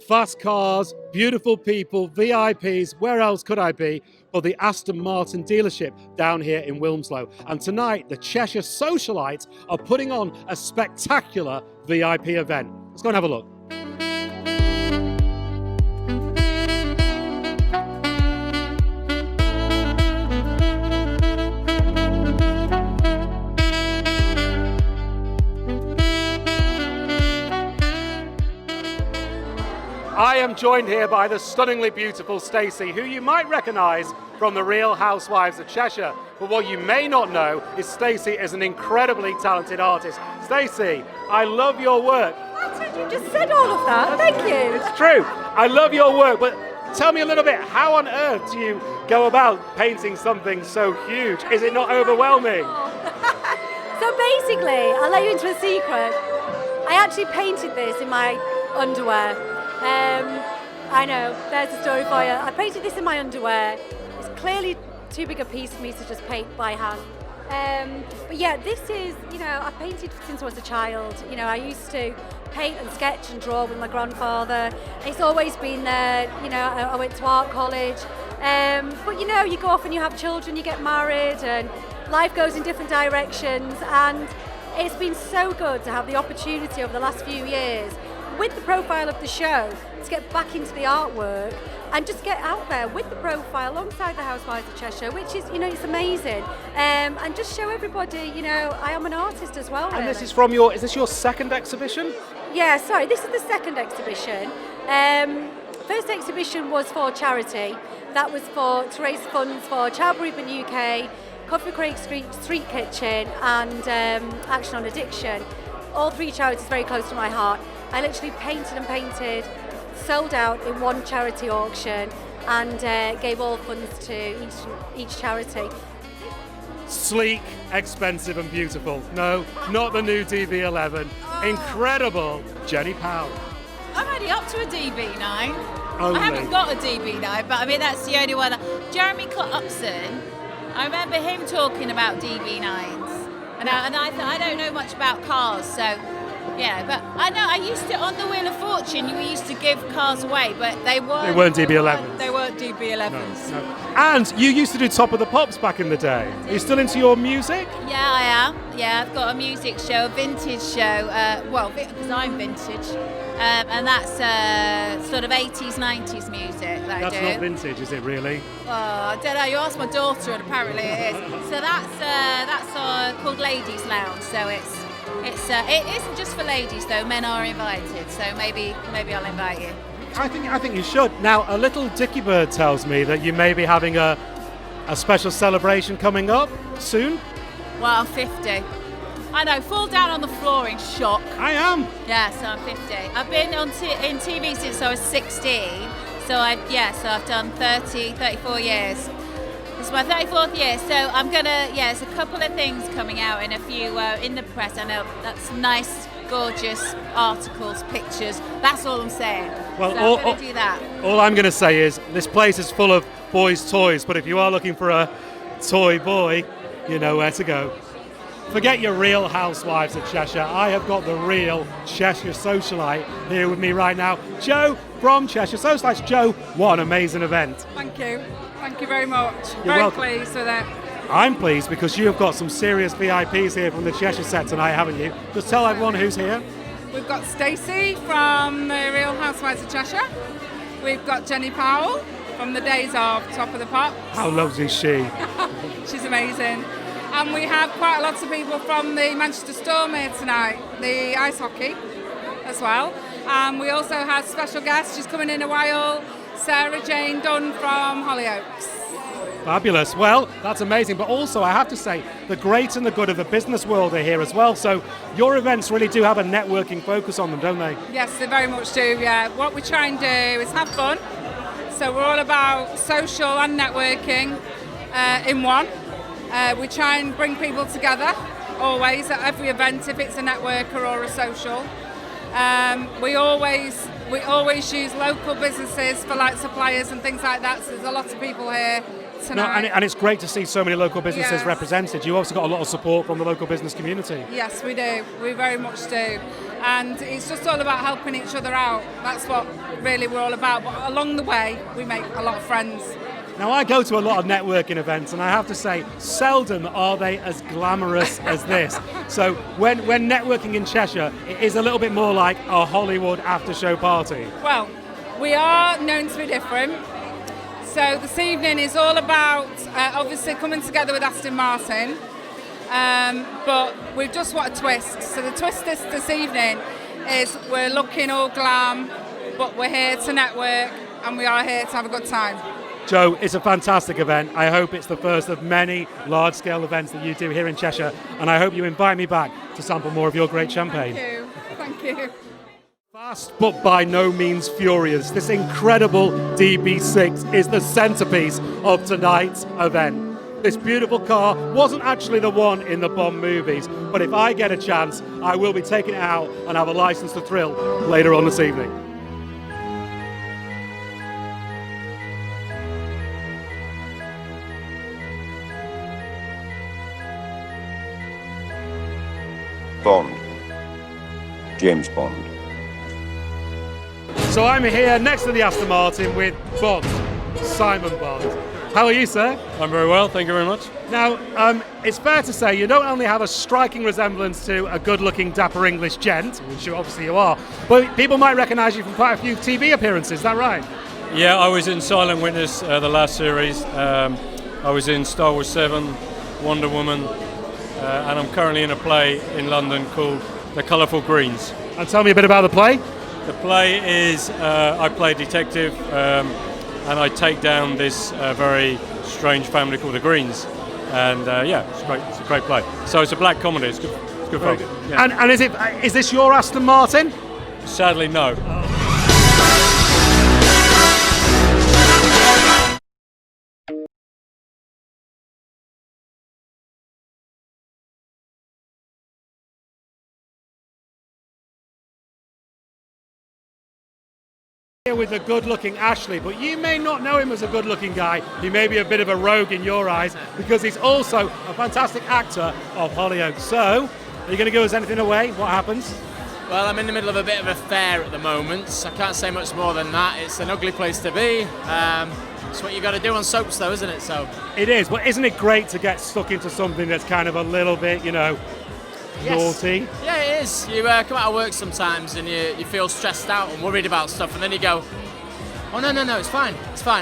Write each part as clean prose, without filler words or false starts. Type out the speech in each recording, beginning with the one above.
fast cars, beautiful people, VIPs. Where else could I be but the Aston Martin dealership down here in Wilmslow? And tonight, the Cheshire Socialites are putting on a spectacular VIP event. Let's go and have a look. I am joined here by the stunningly beautiful Stacy, who you might recognise from the Real Housewives of Cheshire. But what you may not know is Stacy is an incredibly talented artist. Stacy, I love your work. You just said all of that. Thank you. It's true. I love your work, but tell me a little bit, how on earth do you go about painting something so huge? Is it not overwhelming? So basically, I'll let you into a secret. I actually painted this in my underwear. I know, there's a story for you. I painted this in my underwear. It's clearly too big a piece for me to just paint by hand. But yeah, this is, I've painted since I was a child. I used to paint and sketch and draw with my grandfather. It's always been there. I went to art college. But you go off and you have children, you get married, and life goes in different directions. And it's been so good to have the opportunity over the last few years, with the profile of the show, to get back into the artwork and just get out there with the profile alongside the Housewives of Cheshire, which is, it's amazing. And just show everybody, I am an artist as well. And really. this is is this your second exhibition? Yeah, sorry, this is the second exhibition. First exhibition was for charity. That was to raise funds for Child Bereavement UK, Coffee Creek Street Kitchen, and Action on Addiction. All three charities very close to my heart. I literally painted, sold out in one charity auction, and gave all funds to each charity. Sleek, expensive and beautiful. No, not the new DB11. Incredible. Jenny Powell. I'm only up to a DB9. Only. I haven't got a DB9, but I mean that's the only one. Jeremy Upson, I remember him talking about DB9s, and I don't know much about cars, so. Yeah, but I know I used to, on the Wheel of Fortune, we used to give cars away, but they weren't DB11s. They weren't DB11s. No. And you used to do Top of the Pops back in the day. Are you still into your music? Yeah, I am. Yeah, I've got a music show, a vintage show, because I'm vintage, and that's sort of 80s, 90s music that I do. That's not vintage, is it really? Oh, I don't know, you asked my daughter and apparently it is. So that's called Ladies Lounge, so it isn't just for ladies though, men are invited, so maybe I'll invite you. I think you should. Now, a little Dicky Bird tells me that you may be having a special celebration coming up soon. Well, I'm 50. I know, fall down on the floor in shock. I am. Yeah, so I'm 50. I've been in TV since I was 16, so I've done 34 years. It's my 34th year, so I'm gonna, there's a couple of things coming out in a few, in the press. I know that's nice, gorgeous articles, pictures. That's all I'm saying. Well, so I'm gonna do that. All I'm gonna say is this place is full of boys' toys, but if you are looking for a toy boy, you know where to go. Forget your Real Housewives of Cheshire. I have got the real Cheshire Socialite here with me right now. Joe from Cheshire Socialites. Joe, what an amazing event. Thank you. Thank you very much. You're very welcome. pleased with it. I'm pleased because you have got some serious VIPs here from the Cheshire set tonight, haven't you? Just tell everyone who's here. We've got Stacy from the Real Housewives of Cheshire. We've got Jenny Powell from the days of Top of the Pops. How lovely is she? She's amazing. And we have quite lots of people from the Manchester Storm here tonight, the ice hockey as well. We also have special guests, she's coming in a while, Sarah Jane Dunn from Hollyoaks. Fabulous. Well, that's amazing. But also, I have to say, the great and the good of the business world are here as well. So your events really do have a networking focus on them, don't they? Yes, they very much do, yeah. What we try and do is have fun. So we're all about social and networking in one. We try and bring people together, always, at every event, if it's a networker or a social. We always use local businesses for like suppliers and things like that, so there's a lot of people here tonight. No, and it's great to see so many local businesses represented. You also got a lot of support from the local business community. Yes, we do. We very much do. and it's just all about helping each other out. That's what really we're all about. But along the way, we make a lot of friends. Now, I go to a lot of networking events, and I have to say, seldom are they as glamorous as this. So when networking in Cheshire, it is a little bit more like a Hollywood after-show party. Well, we are known to be different. So this evening is all about obviously coming together with Aston Martin, but we just want a twist. So the twist this evening is we're looking all glam, but we're here to network and we are here to have a good time. Joe, it's a fantastic event. I hope it's the first of many large-scale events that you do here in Cheshire, and I hope you invite me back to sample more of your great champagne. Thank you. Fast but by no means furious, this incredible DB6 is the centerpiece of tonight's event. This beautiful car wasn't actually the one in the Bond movies, but if I get a chance, I will be taking it out and have a license to thrill later on this evening. Bond. James Bond. So I'm here next to the Aston Martin with Bond, Simon Bond. How are you, sir? I'm very well, thank you very much. Now, it's fair to say you don't only have a striking resemblance to a good-looking, dapper English gent, which obviously you are, but people might recognise you from quite a few TV appearances, is that right? Yeah, I was in Silent Witness, the last series. I was in Star Wars 7, Wonder Woman, and I'm currently in a play in London called The Colourful Greens. And tell me a bit about the play. The play is, I play a detective, and I take down this very strange family called the Greens. And yeah, it's great. It's a great play. So it's a black comedy. It's good fun. Yeah. And is this your Aston Martin? Sadly, no. With the good-looking Ashley, but you may not know him as a good-looking guy. He may be a bit of a rogue in your eyes because he's also a fantastic actor of Hollyoaks. So, are you going to give us anything away? What happens? Well, I'm in the middle of a bit of a fair at the moment. I can't say much more than that. It's an ugly place to be. It's what you got to do on soaps, though, isn't it? So it is, but isn't it great to get stuck into something that's kind of a little bit, naughty? Yeah, it is. You come out of work sometimes and you feel stressed out and worried about stuff, and then you go, oh no, it's fine,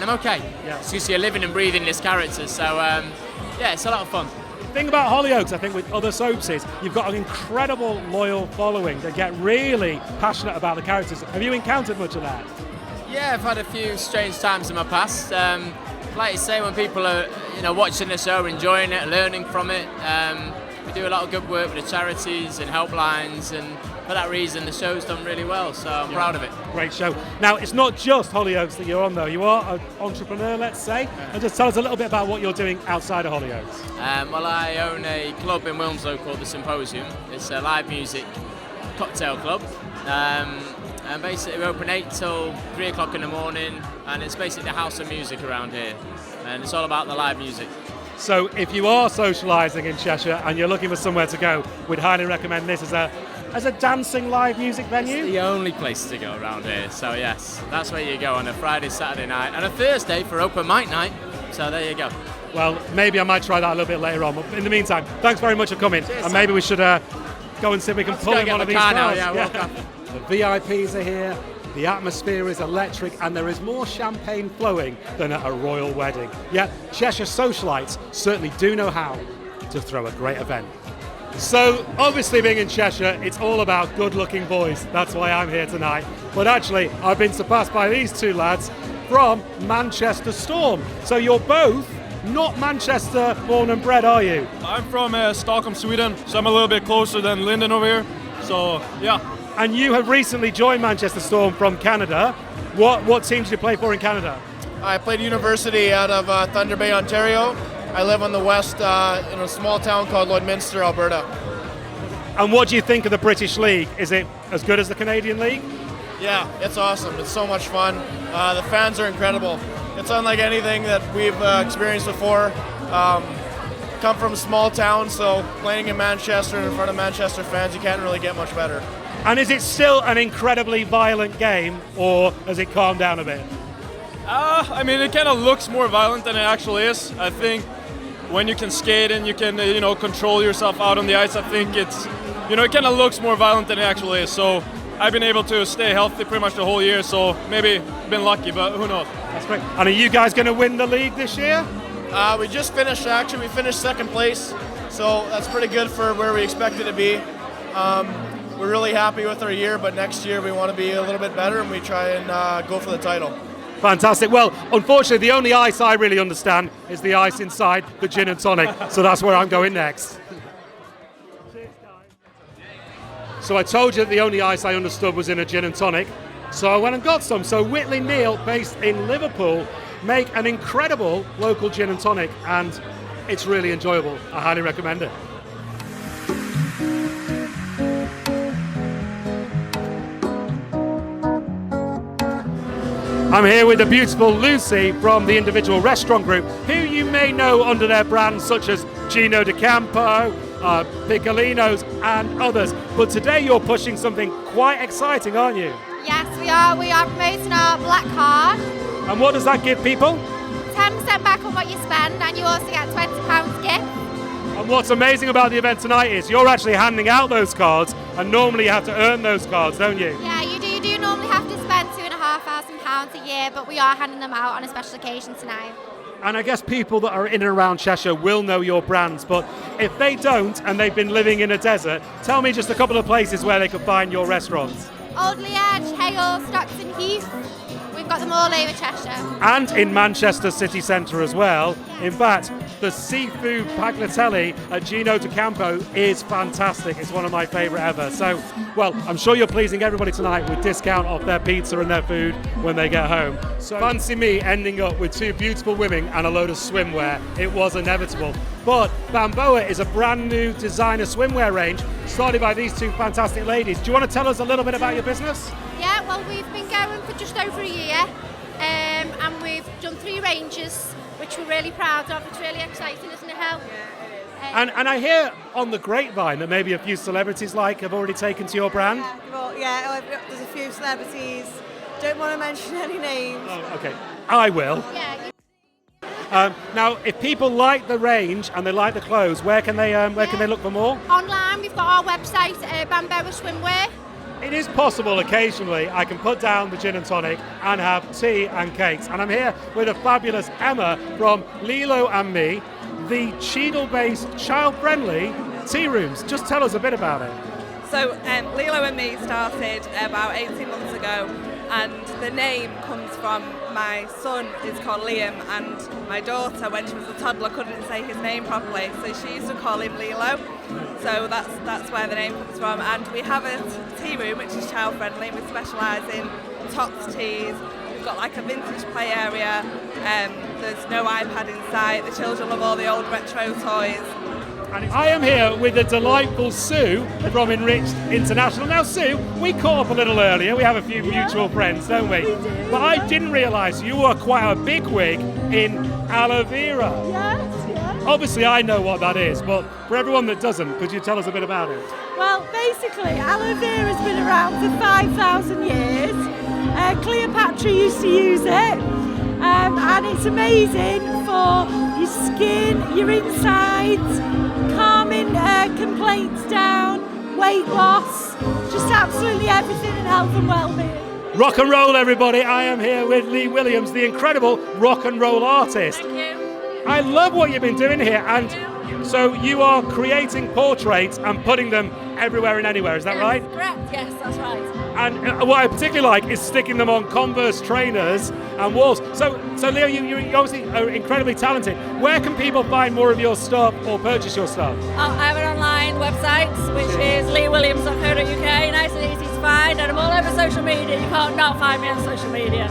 I'm okay. Yeah. It's just you're living and breathing this character, so yeah, it's a lot of fun. The thing about Hollyoaks, I think, with other soaps is you've got an incredible loyal following that get really passionate about the characters. Have you encountered much of that? Yeah, I've had a few strange times in my past. Like you say, when people are watching the show, enjoying it, learning from it. We do a lot of good work with the charities and helplines, and for that reason the show's done really well, so I'm proud of it. Great show. Now, it's not just Hollyoaks that you're on, though. You are an entrepreneur, let's say, and just tell us a little bit about what you're doing outside of Hollyoaks. Well, I own a club in Wilmslow called The Symposium. It's a live music cocktail club, and basically we open 8 till 3 o'clock in the morning, and it's basically the house of music around here, and it's all about the live music. So if you are socialising in Cheshire and you're looking for somewhere to go, we'd highly recommend this as a dancing live music venue. It's the only place to go around here, so yes, that's where you go on a Friday, Saturday night, and a Thursday for open mic night, so there you go. Well, maybe I might try that a little bit later on, but in the meantime, thanks very much for coming. Cheers, and maybe we should go and see if we can pull in one of these cars. Yeah. The VIPs are here. The atmosphere is electric, and there is more champagne flowing than at a royal wedding. Yet, Cheshire Socialites certainly do know how to throw a great event. So, obviously being in Cheshire, it's all about good-looking boys. That's why I'm here tonight. But actually, I've been surpassed by these two lads from Manchester Storm. So you're both not Manchester born and bred, are you? I'm from Stockholm, Sweden, so I'm a little bit closer than Lyndon over here. So, yeah. And you have recently joined Manchester Storm from Canada. What team did you play for in Canada? I played university out of Thunder Bay, Ontario. I live on the west in a small town called Lloydminster, Alberta. And what do you think of the British League? Is it as good as the Canadian League? Yeah, it's awesome. It's so much fun. The fans are incredible. It's unlike anything that we've experienced before. Come from a small town, so playing in Manchester in front of Manchester fans, you can't really get much better. And is it still an incredibly violent game, or has it calmed down a bit? I mean, it kind of looks more violent than it actually is. I think when you can skate and you can, control yourself out on the ice, I think it's, it kind of looks more violent than it actually is. So I've been able to stay healthy pretty much the whole year, so maybe been lucky, but who knows. That's great. And are you guys going to win the league this year? We just finished, actually. We finished second place, so that's pretty good for where we expected to be. We're really happy with our year, but next year we want to be a little bit better and we try and go for the title. Fantastic. Well, unfortunately, the only ice I really understand is the ice inside the gin and tonic, so that's where I'm going next. So I told you that the only ice I understood was in a gin and tonic, so I went and got some. So Whitley Neal, based in Liverpool, make an incredible local gin and tonic, and it's really enjoyable. I highly recommend it. I'm here with the beautiful Lucy from the Individual Restaurant Group, who you may know under their brands such as Gino di Campo, Piccolinos and others. But today you're pushing something quite exciting, aren't you? Yes, we are. We are promoting our Black Card. And what does that give people? 10% back on what you spend, and you also get £20 gift. And what's amazing about the event tonight is you're actually handing out those cards, and normally you have to earn those cards, don't you? Yeah, you do. You do normally have to spend £2,500 a year, but we are handing them out on a special occasion tonight. And I guess people that are in and around Cheshire will know your brands, but if they don't and they've been living in a desert, tell me just a couple of places where they could find your restaurants. Oldley Edge, Hale, Stockton Heath. We've got them all over Cheshire. And in Manchester city centre as well. In fact, the seafood pagliatelli at Gino di Campo is fantastic. It's one of my favourite ever. So, well, I'm sure you're pleasing everybody tonight with discount off their pizza and their food when they get home. So fancy me ending up with two beautiful women and a load of swimwear. It was inevitable. But Bamboa is a brand new designer swimwear range started by these two fantastic ladies. Do you want to tell us a little bit about your business? Yeah, well, we've been going for just over a year, and we've done 3 ranges, which we're really proud of. It's really exciting, isn't it, Hel? And I hear on the grapevine that maybe a few celebrities have already taken to your brand. There's a few celebrities. Don't want to mention any names. Oh, okay. I will. Yeah. Now, if people like the range and they like the clothes, where can they look for more? Online, we've got our website, Bamboa Swimwear. It is possible occasionally I can put down the gin and tonic and have tea and cakes. And I'm here with a fabulous Emma from Lilo and Me, the Cheadle-based child-friendly tea rooms. Just tell us a bit about it. So Lilo and Me started about 18 months ago, and the name comes from my son is called Liam, and my daughter, when she was a toddler, couldn't say his name properly, so she used to call him Lilo. So that's where the name comes from. And we have a tea room which is child friendly. We specialise in tots teas. We've got like a vintage play area. There's no iPad in sight. The children love all the old retro toys. And I am here with the delightful Sue from Enriched International. Now, Sue, we caught up a little earlier. We have a few mutual friends, don't we? But I didn't realise you were quite a big wig in aloe vera. Yes. Obviously, I know what that is, but for everyone that doesn't, could you tell us a bit about it? Well, basically, aloe vera has been around for 5,000 years. Cleopatra used to use it, and it's amazing for your skin, your insides, calming complaints down, weight loss, just absolutely everything in health and well-being. Rock and roll, everybody. I am here with Lee Williams, the incredible rock and roll artist. Thank you. I love what you've been doing here, and so you are creating portraits and putting them everywhere and anywhere, is that right? Correct, yes, that's right. And what I particularly like is sticking them on Converse trainers and walls. So Leo, you obviously are incredibly talented. Where can people find more of your stuff or purchase your stuff? I have an online website, which is leewilliams.co.uk, nice and easy to find, and I'm all over social media. You can't not find me on social media.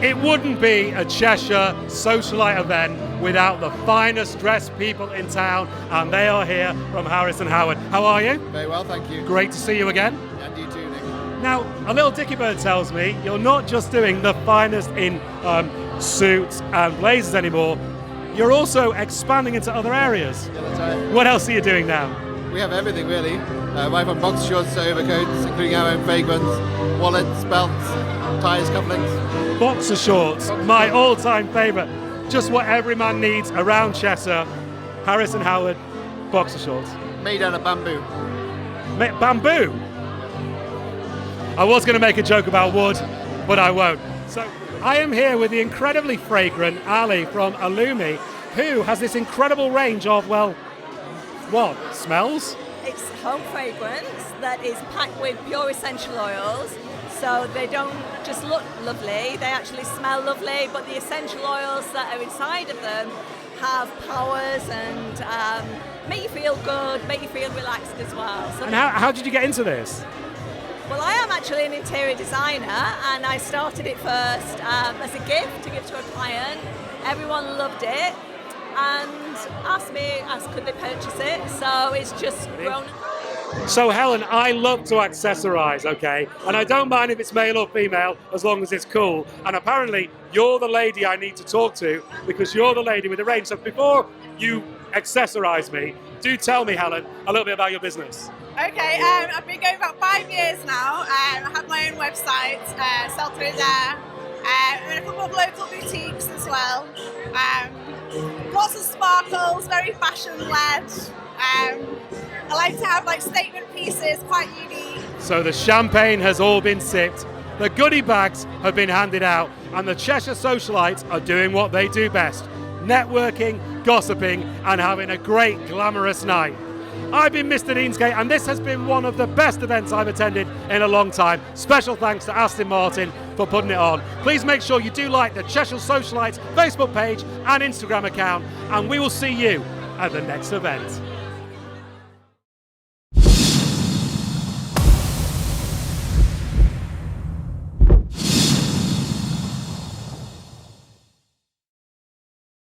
It wouldn't be a Cheshire Socialite event without the finest dressed people in town, and they are here from Harris and Howard. How are you? Very well, thank you. Great to see you again. And you too, Nick. Now, a little Dicky Bird tells me you're not just doing the finest in suits and blazers anymore, you're also expanding into other areas. Yeah, that's right. What else are you doing now? We have everything, really. right from box shorts to overcoats, including our own fragrance, wallets, belts, ties, cufflinks. Boxer shorts, my all-time favourite. Just what every man needs around Cheshire. Harris and Howard, boxer shorts. Made out of bamboo. Bamboo? I was going to make a joke about wood, but I won't. So I am here with the incredibly fragrant Ali from Illumi, who has this incredible range of, well, what, smells? It's home fragrance that is packed with pure essential oils, so they don't just look lovely, they actually smell lovely, but the essential oils that are inside of them have powers and make you feel good, make you feel relaxed as well. So and how did you get into this? Well, I am actually an interior designer, and I started it first as a gift to give to a client. Everyone loved it and asked could they purchase it, so it's just grown. So Helen, I love to accessorize, okay? And I don't mind if it's male or female, as long as it's cool. And apparently, you're the lady I need to talk to, because you're the lady with the range. So before you accessorize me, do tell me, Helen, a little bit about your business. Okay, I've been going about 5 years now. I have my own website, sell through there. I'm in a couple of local boutiques as well. Lots of sparkles, very fashion-led. I like to have like statement pieces, quite unique. So the champagne has all been sipped, the goodie bags have been handed out, and the Cheshire Socialites are doing what they do best: networking, gossiping, and having a great glamorous night. I've been Mr. Deansgate, and this has been one of the best events I've attended in a long time. Special thanks to Aston Martin for putting it on. Please make sure you do like the Cheshire Socialites Facebook page and Instagram account, and we will see you at the next event.